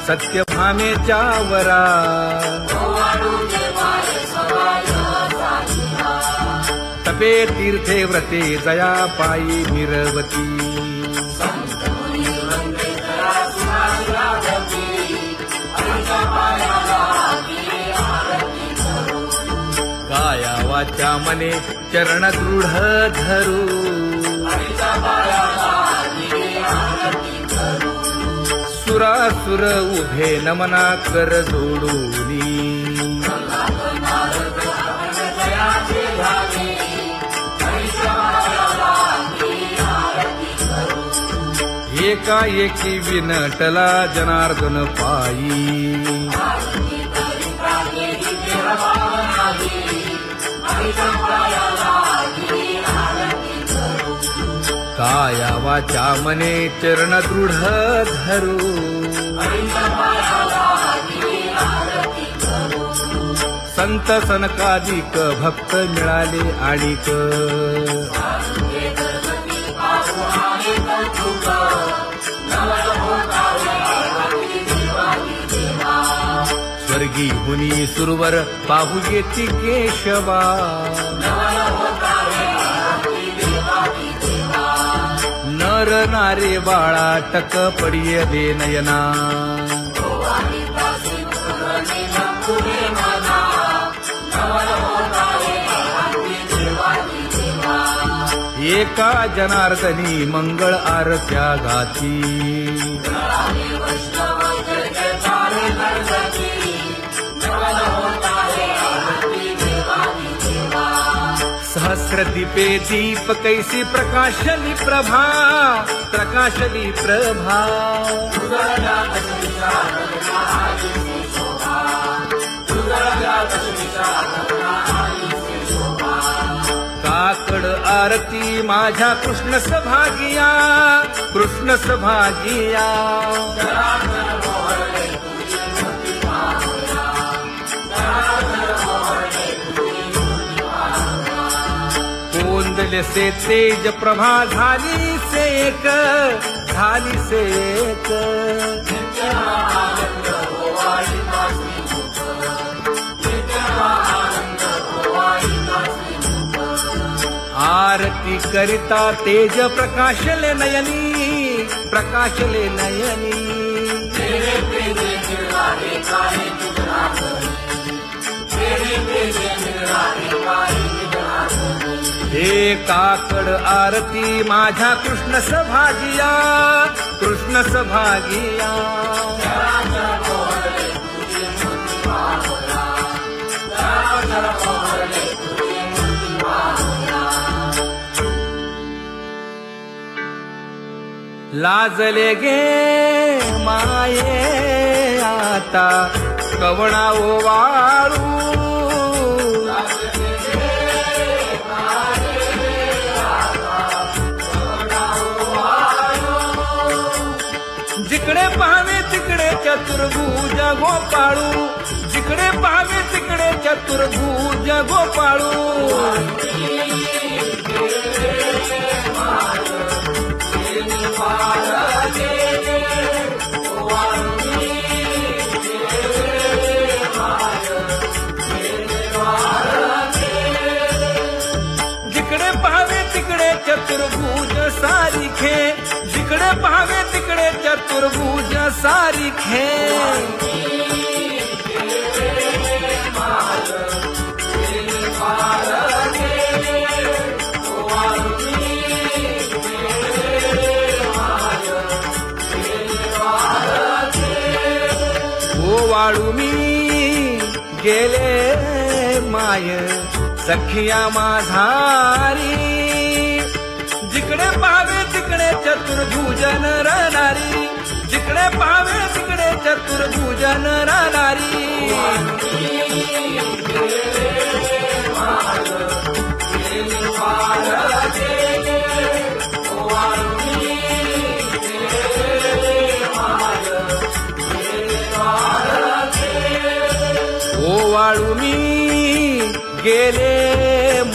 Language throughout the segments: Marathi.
सत्यभामेच्या वरा तपे तीर्थे व्रते जया पायी मिरवती काया वाचा मने चरण दृढ धरू सुरासुर उभे नमना कर जोडूनी एकाएकी विनटला जनार्दन पायी काया वाचा मने चरण दृढ धरू संत सनकादिक भक्त मिळाले आणिक स्वर्गी हुनी सुरवर पाहू येती केशवा नर नारे बाळा टक पडिय दे नयना एका जनार्दनी मंगळ आरत्या गाती सहस्र दीपे दीप कैसी प्रकाशली प्रभा प्रकाशली प्रभा काकड आरती माझ्या कृष्ण सभागिया कृष्ण सभागिया कोंदले से तेज प्रभा झाली सेक झाली सेक आरती करिता तेज प्रकाशले नयनी प्रकाशले नयनी हे काकड आरती माझ्या कृष्ण सभागिया कृष्ण सभागिया लाजले गे माये आता कवणा ओवाळू जिकडे पाहावे तिकडे चतुर्भुज गोपाळू जिकडे पाहावे तिकडे चतुर्भुज गोपाळू जिकडे पाहावे तिकडे चतुर्भुज सारिखे जिकडे पाहावे तिकडे चतुर्भुज सारिखे ओवाळू मी गेले माय सखिया माझारी जिकडे पाहावे तिकडे चतुर्भुज नरनारी जिकडे पाहावे तिकडे चतुर्भुज नरनारी ओवाळू मी गेले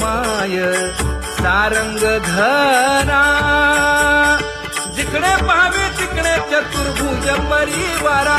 माय सारंग धरा जिकडे पाहावे तिकडे चतुर्भुज परिवारा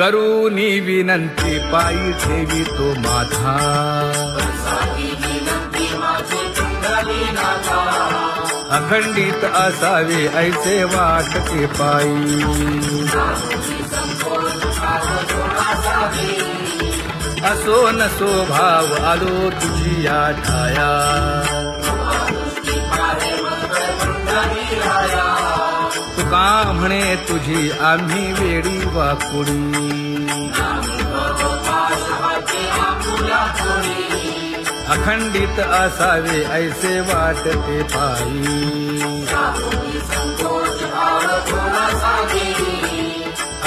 करूनी विनंती पायी ठेवी तो माथा अखंडित असावे ऐसे वाटते पायी असो नसो भाव आलो तुझी या ठाया तुका म्हणे तुझी आम्ही वेडी वाकुडी अखंडित असावे ऐसे वाटते पायी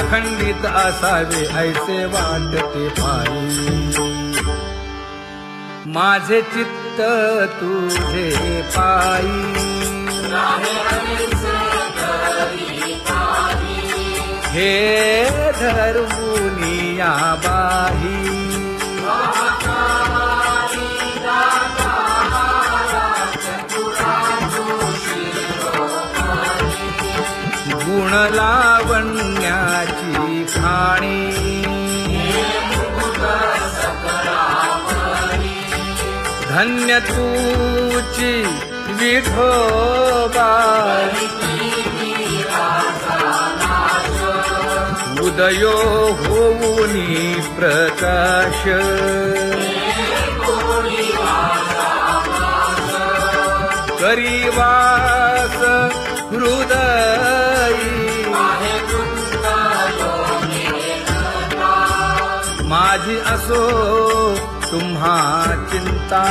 अखंडित असावे ऐसे वाटते पायी माझे चित्त तुझे पायी हे धर्मुनिया बाही गुण लावण्याची खाणी धन्य तूची विठोबा उदयो होऊनी प्रकाश करीवास हृदयी माझी असो तुम्हा चिंता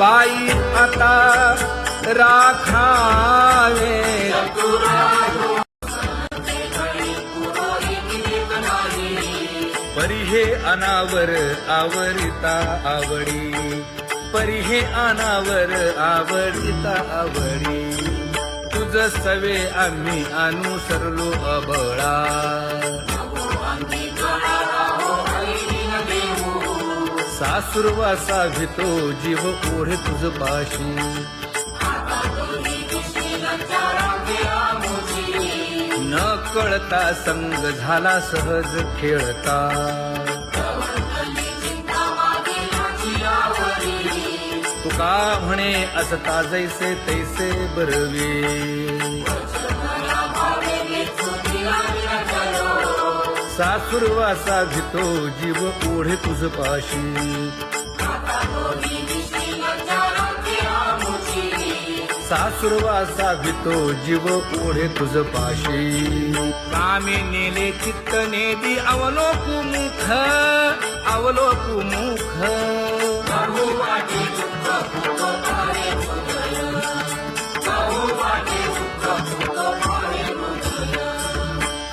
पायी आता राखावे परी हे अनावर आवरिता आवडी परी हे अनावर आवडिता आवडी तुझ सवे आम्ही अनुसरलो अबळा सासुरवासा भितो जीव ओढे तुझ पाशी न कळता संग झाला सहज खेळता तुका म्हणे असता जैसे तैसे बरवे सासुरवासा भितो जीव ओढे तुझ पाशी सासुरवासा भितो जीव ओढे तुझ पाशी कामे नेले चित्त नेदी अवलोकु मुख अवलोकु मुख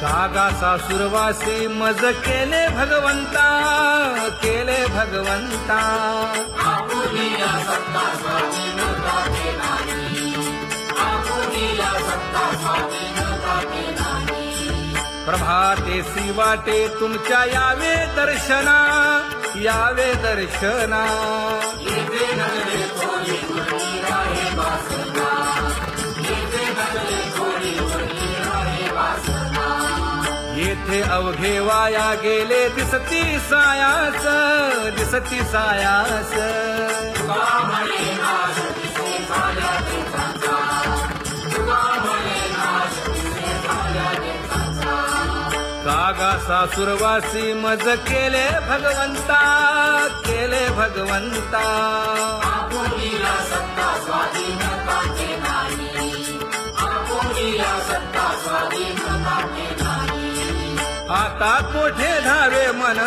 कागा सासुरवासी मज केले भगवंता केले भगवंता प्रभाते सी वाटे तुमच्या यावे दर्शना यावे दर्शना येथे अवघे वाया गेले दिसती सायास दिसती सायास कागा सासुरवासी मज केले भगवंता केले भगवंता आता कोठे धावे मन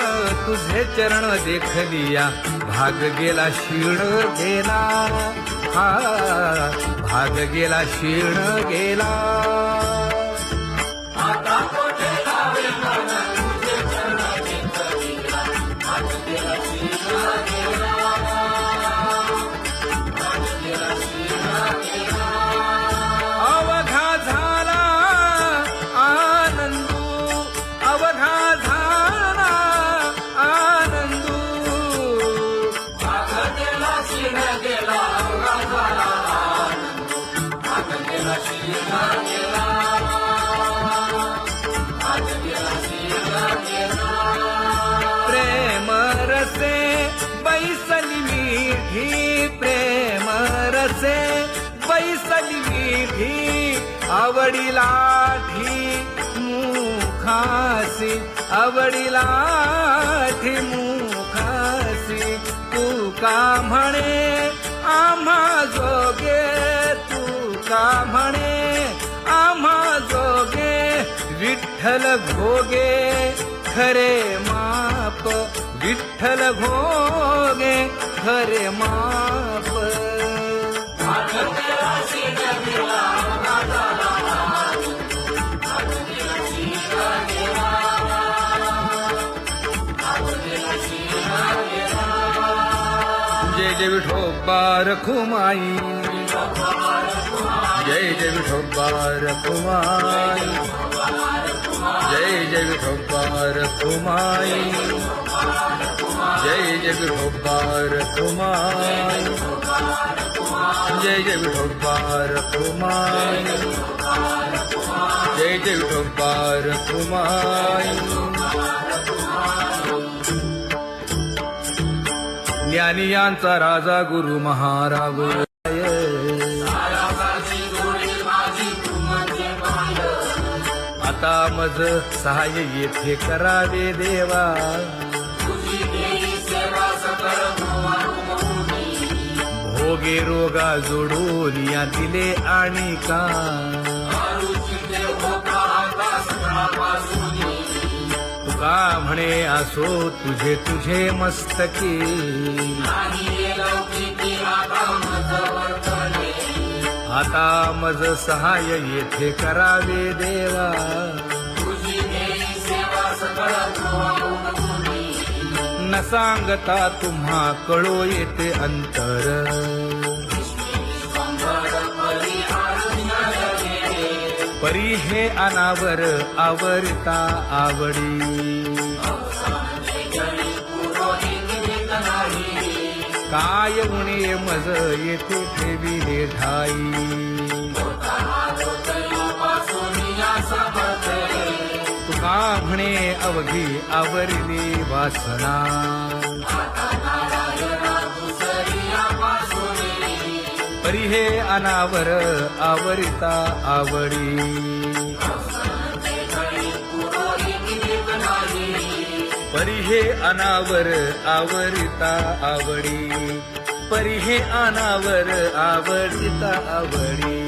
तुझे चरण देखलिया भाग गेला क्षीण गेला हा भाग गेला क्षीण गेला आता कोठे धावे मन तुझे चरण देखलिया भाग गेला क्षीण गेला भाग गेला क्षीण गेला अवघा झाला आनंदू अवघा झाला आनंदू भाग गेला क्षीण गेला अवघा झाला आनंदू भाग गेला क्षीण गेला असे बैसली विधी आवडीला मुखासी आवडीला मुखासी तू का म्हणे आम्हा जोगे तू का म्हणे आम्हा जोगे विठ्ठल घोगे खरे माप विठ्ठल घोगे खरे माप जय जय विठोबा रखुमाई जय जय विठोबा रखुमाई जय जय विठोबा रखुमाई जय जय विठोबा रखुमाई जय जय विठोबा रखुमाई जय जय विठोबा रखुमाई ज्ञानियांचा राजा गुरु महाराज आता मज सहाय्य येथे करावे देवा भोगे रोगा जोडून या दिले आणि का तुका म्हणे असो तुझे तुझे मस्तकी आता मज सहाय्य येथे करावे देवा न सांगता तुम्हा कळो येते अंतर परी हे अनावर आवरता आवडी काय उणे मज येथे ठेविले ठाई तुका म्हणे अवघी आवरली वासना परी हे अनावर आवरिता आवडी परी हे अनावर आवरिता आवडी परी हे अनावर आवडिता आवडी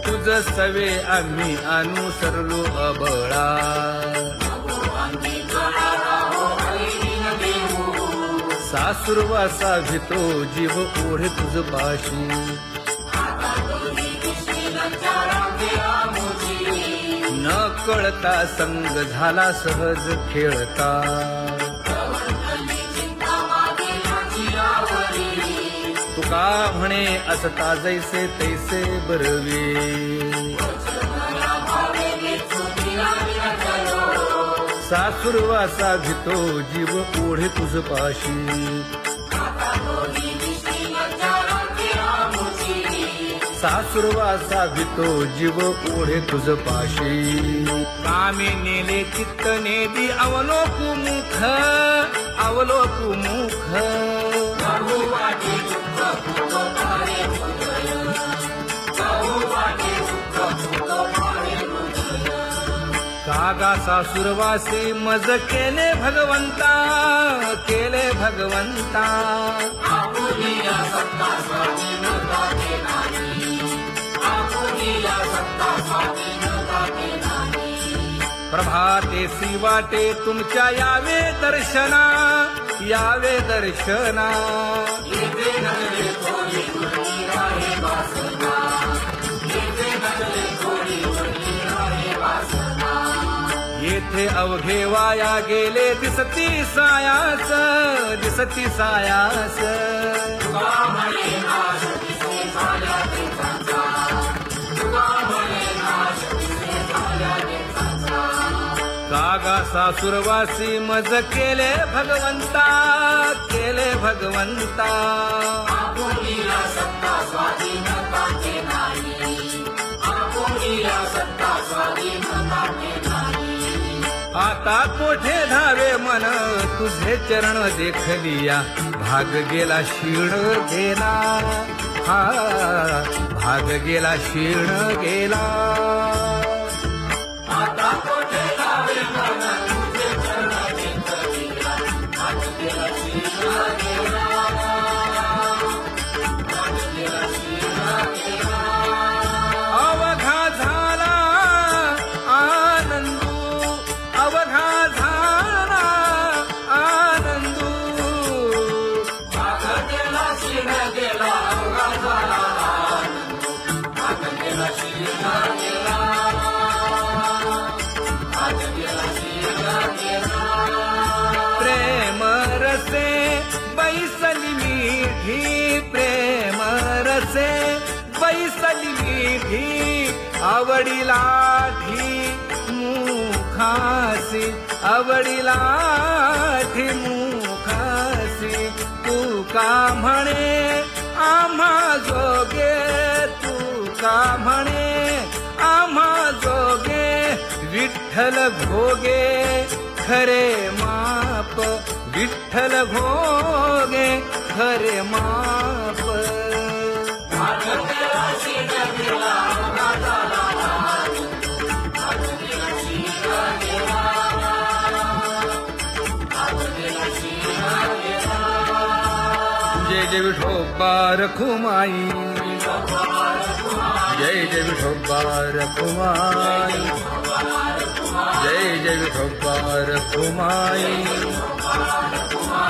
तुझ सवे आम्ही अनुसरलो अबळा सासुरवासा भितो जीव ओढे तुझ पाशी न कळता संग झाला सहज खेळता तुका म्हणे असता जैसे तैसे बरवे सासुरवासा भितो जीव ओढे तुझ पाशी सासुरवासा भितो जीव ओढे तुझ पाशी कामे नेले चित्त नेदी अवलोकु मुख अवलोकु मुख कागा सासुरवासी मज केले भगवंता केले भगवंता प्रभाते सी वाटे तुमच्या यावे दर्शना यावे दर्शना येथे अवघे वाया गेले दिसती सायास दिसती सायास कागा सासुरवासी मज केले भगवंता केले भगवंता आता कोठे धावे मन तुझे चरण देखलिया भाग गेला शीण गेला हा भाग गेला क्षीण गेला अवघा झाला आनंदू अवघा झाला आनंदू भाग गेला क्षीण गेला अवघा झाला भाग गेला क्षीण गेला भाग गेला क्षीण गेला प्रेम रसे बैसली मीठी प्रेम रसे बैसली मीठी आवडीला मुखासी आवडीला मुखासी तू का म्हणे आम्हा जोगे तू का म्हणे आम्हा जोगे विठ्ठल भोगे खरे माप विठ्ठल भोगे खरे माप जय जय विठोबा रखुमाई जय जय विठोबा रखुमाई जय जय विठोबा रखुमाई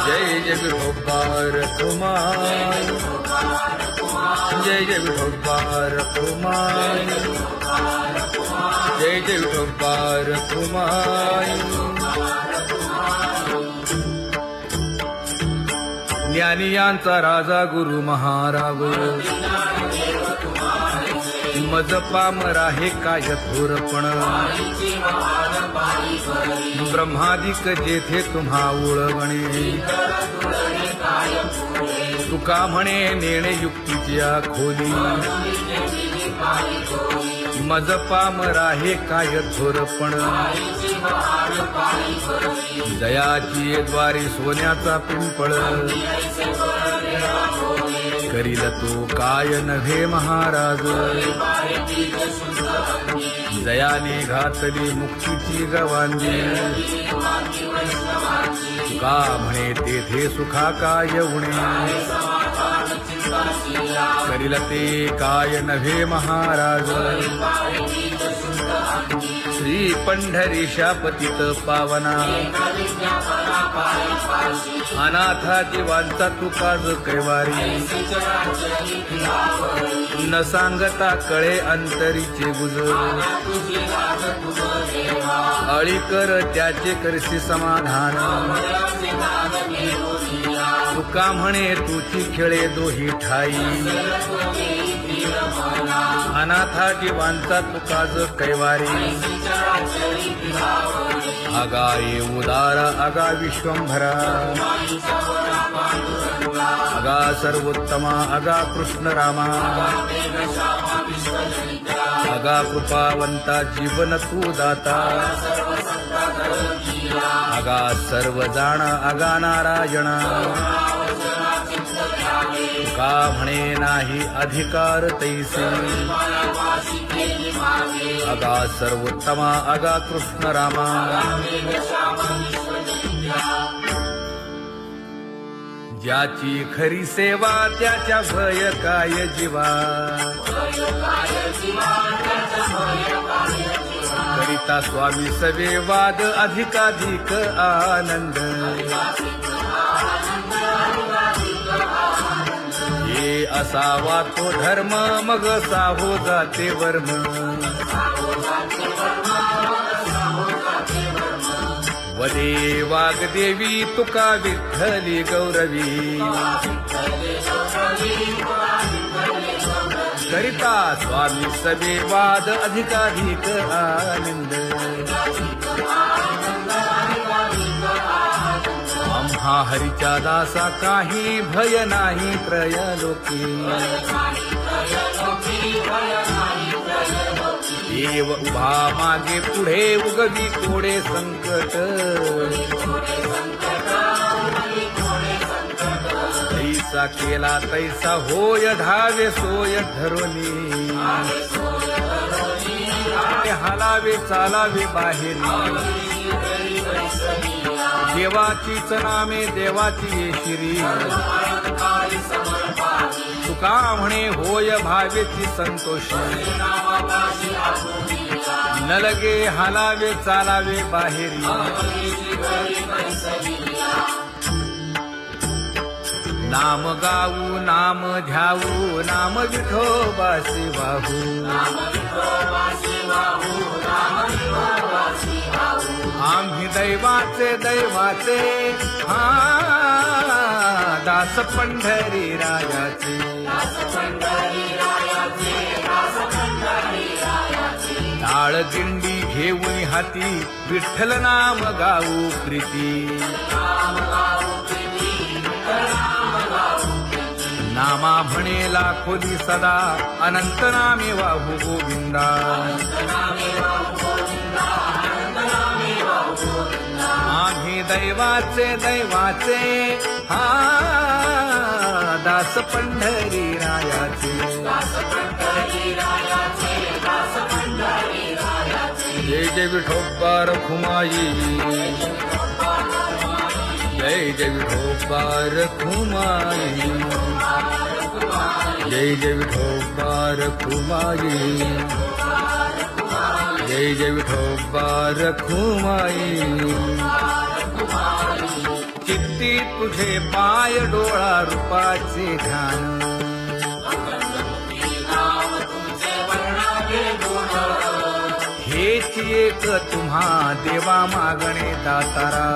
जय जय विठोबा रखुमाई जय जय विठोबा रखुमाई जय जय विठोबा रखुमाई ज्ञानियांचा राजा गुरु महाराज मज पामरा हे काय थोरपण ब्रह्मादिक जेथे तुम्हा उळवणे तुका म्हणे नेणे युक्तीच्या खोली मज पामरा हे काय थोरपण दयाची द्वारी सोन्याचा पिंपळ करील तो काय नव्हे महाराज दयाने घातली मुक्तीची गवांगी का म्हणे तेथे सुखा काय उणे करील ते काय नव्हे महाराज श्री पंढरीशा पतित पावना अनाथा जीवांचा तुकाज कैवारी न सांगता कळे अंतरीचे गुजर अळी कर त्याचे करशी समाधान तुका म्हणे तुची खेळे दोही ठाई अनाथा जीवांचा तुकाज कैवारी आगा ये उदारा आगा विश्वंभरा आगा सर्वोत्तमा आगा कृष्ण रामा आगा कृपावंता जीवन तू दाता आगा सर्व जाणा आगा नारायणा का म्हणे नाही अधिकार तैसे आगा सर्वोत्तमा आगा कृष्ण रामा ज्याची खरी सेवा त्याच्या भय काय जीवा करिता स्वामी सवे वाद अधिकाधिक आनंद हे असावा तो धर्म मग साहो जाते वर्म वदे वाग्देवी तुका विठ्ठली गौरवी करिता स्वामी सवे वाद अधिकाधिक आनंद आम्हा हरीच्या दासा काही भय नाही त्रयलोकी देव उभा मागे पुढे उगवी कोडे संकट जैसा केला तैसा होय धावे सोय धरोनी हालावे चालावे बाहेरी देवाचीच नामे देवाची येशिरी तुका म्हणे होय भावेची संतोषी न लगे हालावे चालावे बाहेरी नाम गाऊ नाम ध्याऊ नाम विठोबासी वाहू आम्ही दैवाचे दैवाचे हा दास पंढरी रायाचे टाळ दिंडी घेऊन हाती विठ्ठल नाम गाऊ प्रीती नामा म्हणेला खोली सदा अनंत नामे वाहू गोविंदा आम्ही दैवाचे दैवाचे हा दास पंढरी रायाचे जय जय विठोबा रखुमाई जय जय विठोबा रखुमाई जय जय विठोबा रखुमाई जय जय विठोबा रखुमाई चित्ती तुझे पाय डोळा रूपाचे ध्यान हेच एक तुम्हा देवा मागणे दातारा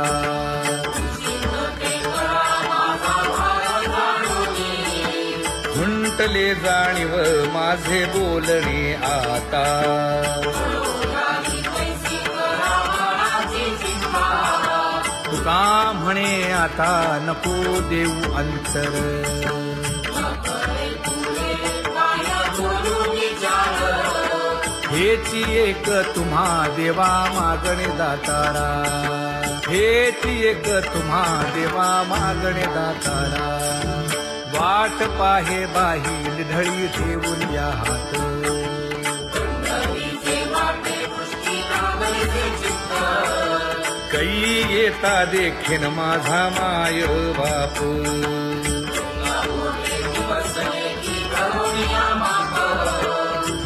खुंटले जाणीव माझे बोलणे आता तुका म्हणे आता नको देऊ अंतर हेची एक तुम्हा देवा मागणे दातारा हेची एक तुम्हा देवा मागणे दातारा वाट पाहे बाही ढळी ठेवून या हात कै येता देखीन माझा माय बाप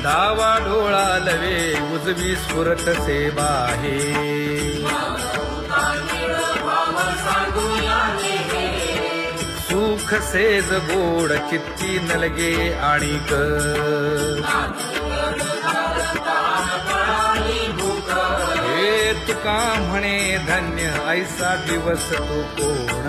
डावा डोळा लवे उजवी स्फुरत से बाहे सुख सेज गोड चित्ती नलगे आणिक हे तुका म्हणे धन्य ऐसा दिवस तो कोण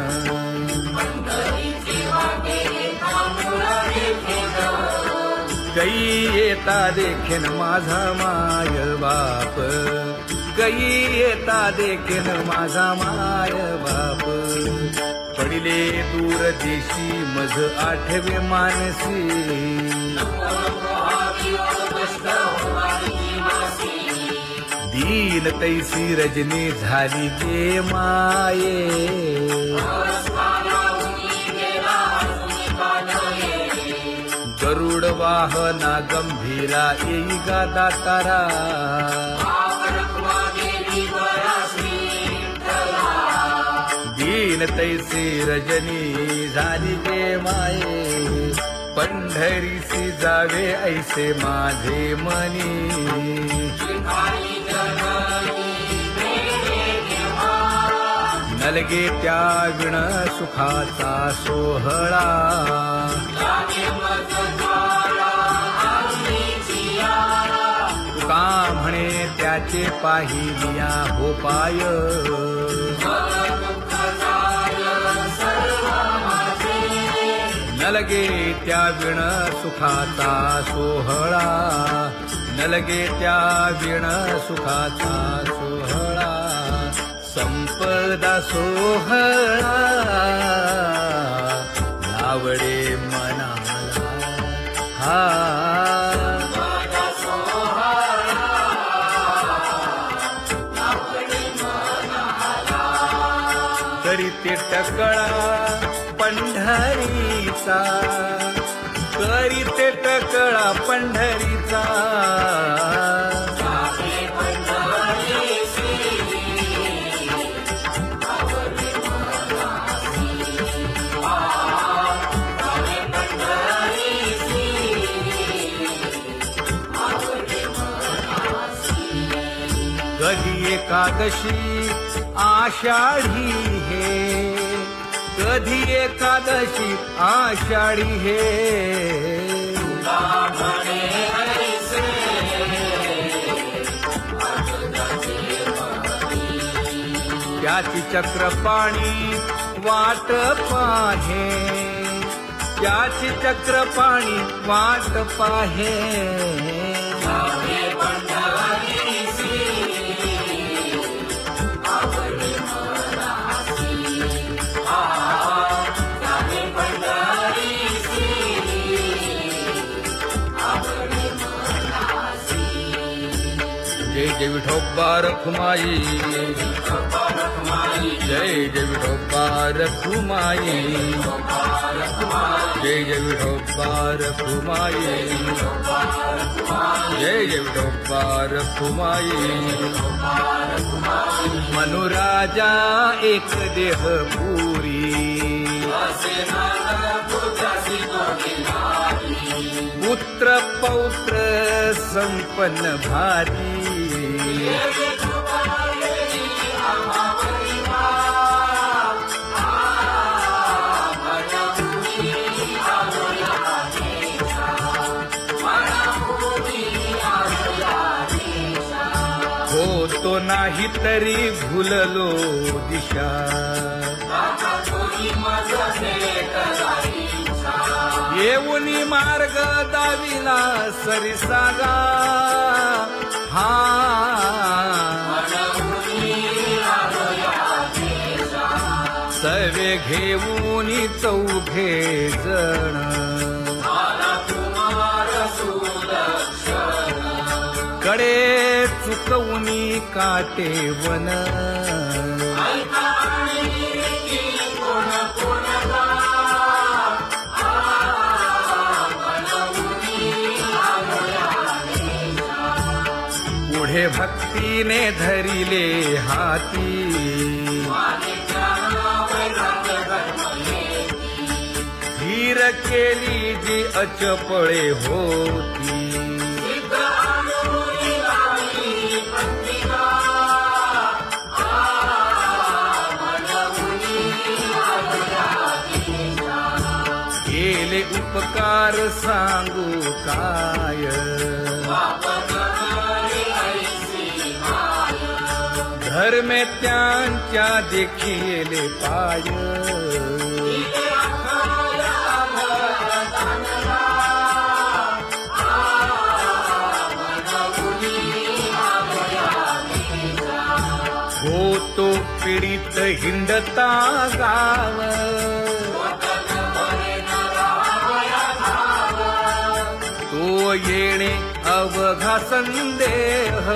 कै येता देखीन माझा माय बाप कै येता देखीन माझा माय बाप पडिले दूर देशी मज आठवे मानसी दीन तैसी रजनी झाली गे माये गरुड वाहना गंभीरा येई गा दातारा दीन तैसी रजनी झाली गे माये पंढरीसी जावे ऐसे माझे मनी नलगे त्या विण सुखाचा सोहळा तुका म्हणे त्याचे पाहिलिया हो पाय नलगे त्या विण सुखाचा सोहळा नलगे त्या विण सुखाचा सोहळा संपदा सोहळा लावडे मनाला हा तरी ते टकळा पंढरीचा वारीचा, करीते टकळा पंढरीचा. कधी एकादशी आषाढी हे, कधी एकादशी आषाढी हे. त्याची चक्रपाणी वाट पाहे, त्याची चक्रपाणी वाट पाहे. जय जय विठोबा रखुमाई, जय जय विठोबा रखुमाई, जय जय विठोबा रखुमाई, जय जय विठोबा रखुमाई. मनुराजा एक देह पुरी, पुत्र पौत्र संपन्न भारी. होतो नाही तरी भुललो दिशा, येऊनी मार्ग दाविला सरिसागा. हा सर्वे घेऊनी चौघे जण, कडे चुकवूनी काटे वन. पुढे भक्तीने धरिले हाती, धीर केली जी अचपळे होती. केले उपकार सांगू काय, धर्मे त्यांच्या देखिले पाय. होतो पीडित हिंडता गाव, तो येणे अवघा संदेह.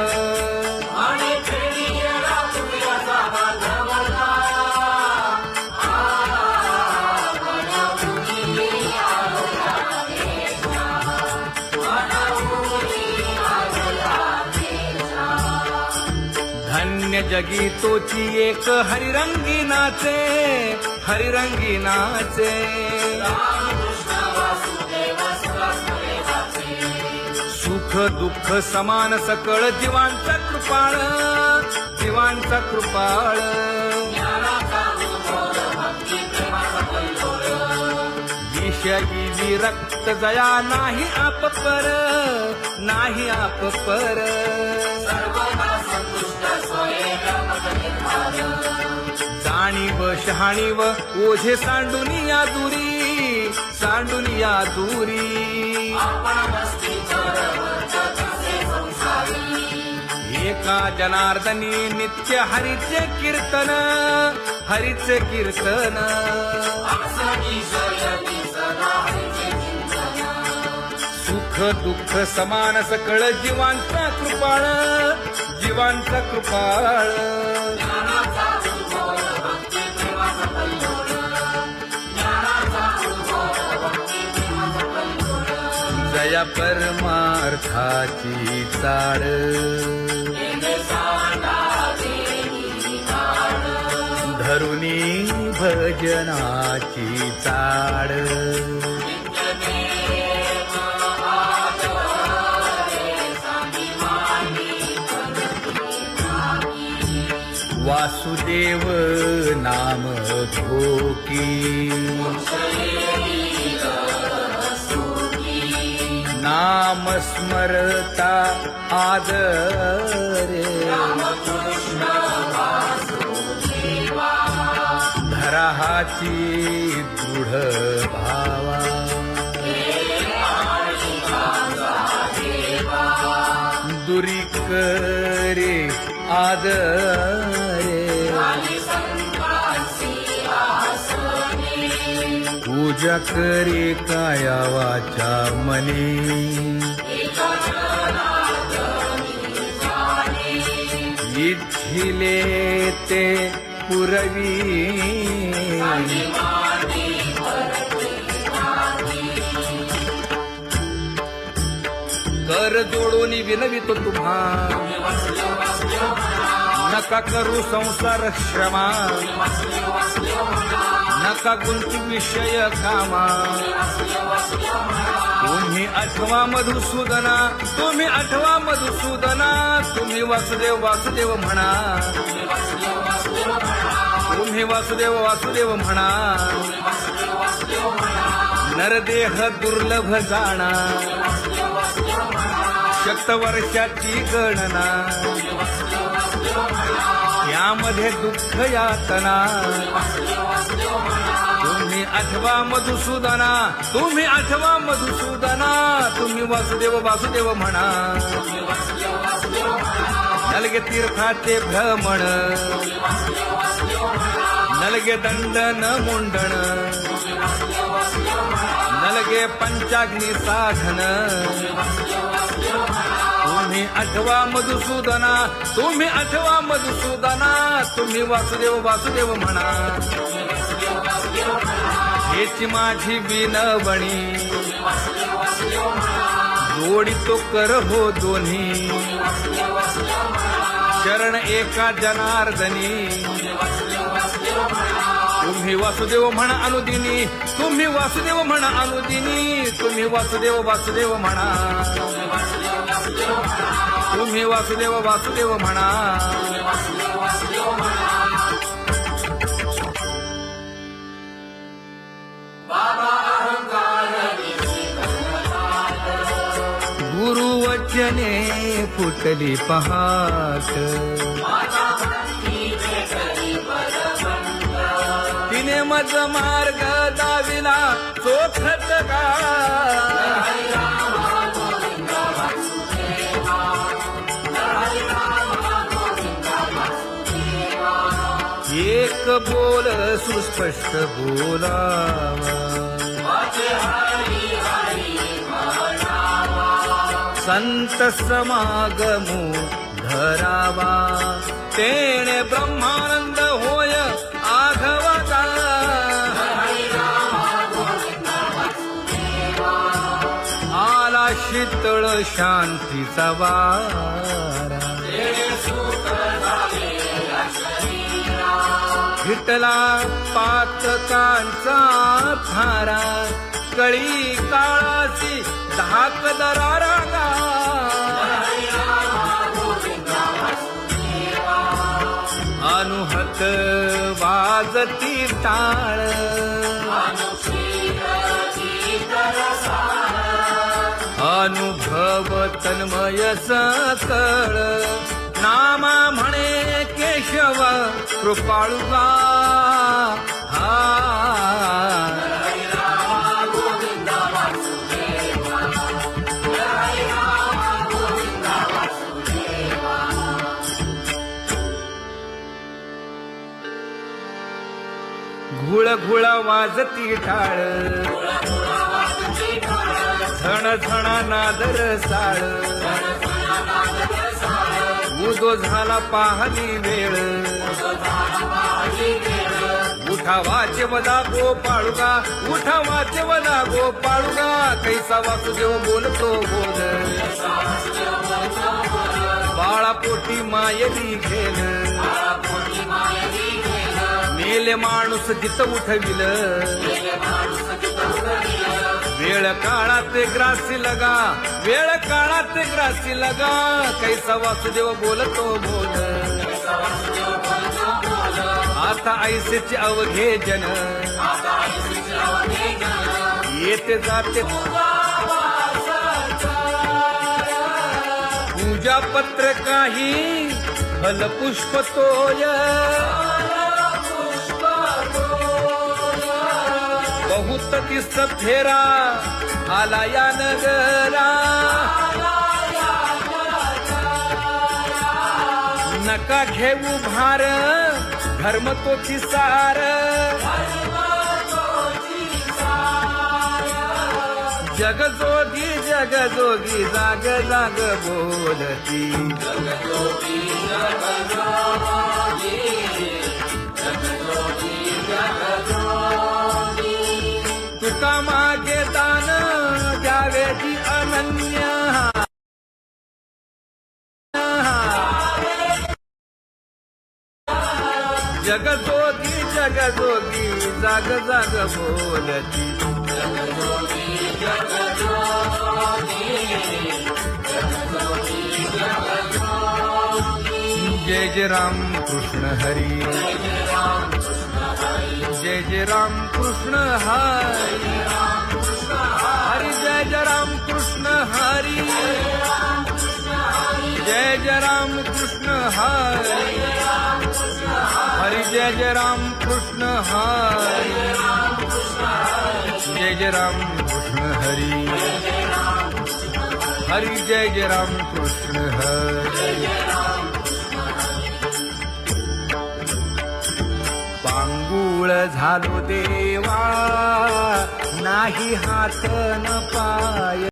धन्य जगी तोची एक हरिरंगी नाचे, हरिरंगी नाचे. सुख दुःख समान सकळ जीवांचा कृपाळ, जीवांचा कृपाळ. विषयी विरक्त जया नाही आप पर, नाही आप पर. जाणीव शहाणीव ओझे सांडुनिया दुरी, सांडुनिया दुरी. एका जनार्दनी नित्य हरीचे कीर्तन, हरीचे कीर्तन. सुख दुःख समान सकळ जीवांचा कृपाळ, जीवांचा कृपाळ. जया परमार्थाची चाळ धरुणी भजनाची चाळ वासुदेव नाम धोकी नाम स्मरता आदरे धराहाची दृढ भावा दुरी करे आदरे पूजा करे काया वाचा मने इच्छिले ते पुरवी कर जोडून विनवितो तुम्हा नका करू संसार श्रमा नका गुंती विषय कामा तुम्ही आठवा मधुसूदना तुम्ही आठवा मधुसूदना तुम्ही वासुदेव वासुदेव म्हणा तुम्ही वासुदेव वासुदेव म्हणा नरदेह दुर्लभ जाणा शतवर्षाची गणना यामध्ये दुःख यातना तुम्ही आठवा मधुसूदना तुम्ही आठवा मधुसूदना तुम्ही वासुदेव वासुदेव म्हणा नलगे तीर्थाचे भ्रमण नलगे दंडन मुंडण नलगे पंचाग्नी साधन तुम्ही आठवा मधुसूदना तुम्ही आठवा मधुसूदना तुम्ही वासुदेव वासुदेव म्हणा हेची माझी विनवणी जोडी तो कर हो दोन्ही शरण एका जनार्दनी तुम्ही वासुदेव म्हणा अनुदिनी तुम्ही वासुदेव म्हणा अनुदिनी तुम्ही वासुदेव वासुदेव म्हणा तुम्ही वासुदेव वासुदेव म्हणा गुरुवचने फुटली पहाट तिने मज मार्ग दाविला चोखत का एक बोल सुस्पष्ट बोलावा संत समागमू धरावा तेणे ब्रह्मानंद होय आघवता आला शीतळ शांतीचा वारा हिटला पातकांचा थारा कळी काळाची धाक दरारा अनुहत वाजती टाळ अनुभव तन्मय सकळ नामा म्हणे केशव कृपाळुगा हा घुळ घुळ वाजती टाळ झण झण नादर साळ उदो झाला पाहली वेळ उठा वाचवला गोपाळुगा, उठा वाचवला गोपाळुगा, कैसा वासुदेव बोलतो बोल, बाळा पोटी मायली घेल, मेले माणूस जित उठविल, वेळ काळात ग्रासी लगा, वेळ काळात ग्रासी लगा, कैसा वासुदेव बोलतो बोल, आता ऐसेचे अवघे जन, येते जाते पूजा पत्र काही फल पुष्प तोय, बहुत दिस फेरा आला या नगरा, नका घेऊ भार धर्म तोची सार, जगजोगी जगजोगी जाग जाग बोलती, तुका मागे दान द्यावे जी अनन्य, जगजोगी जगजोगी जाग जाग बोलती, जय जय राम कृष्ण हरी, जय जय राम कृष्ण हरी, हरि जय जय राम कृष्ण हरी, जय जय राम कृष्ण हरी, हरि जय जय राम कृष्ण हरी, जय जय राम कृष्ण हरी, हरि जय जय राम कृष्ण हरी. पांगुळ झालो देवा, नाही हात न पाय,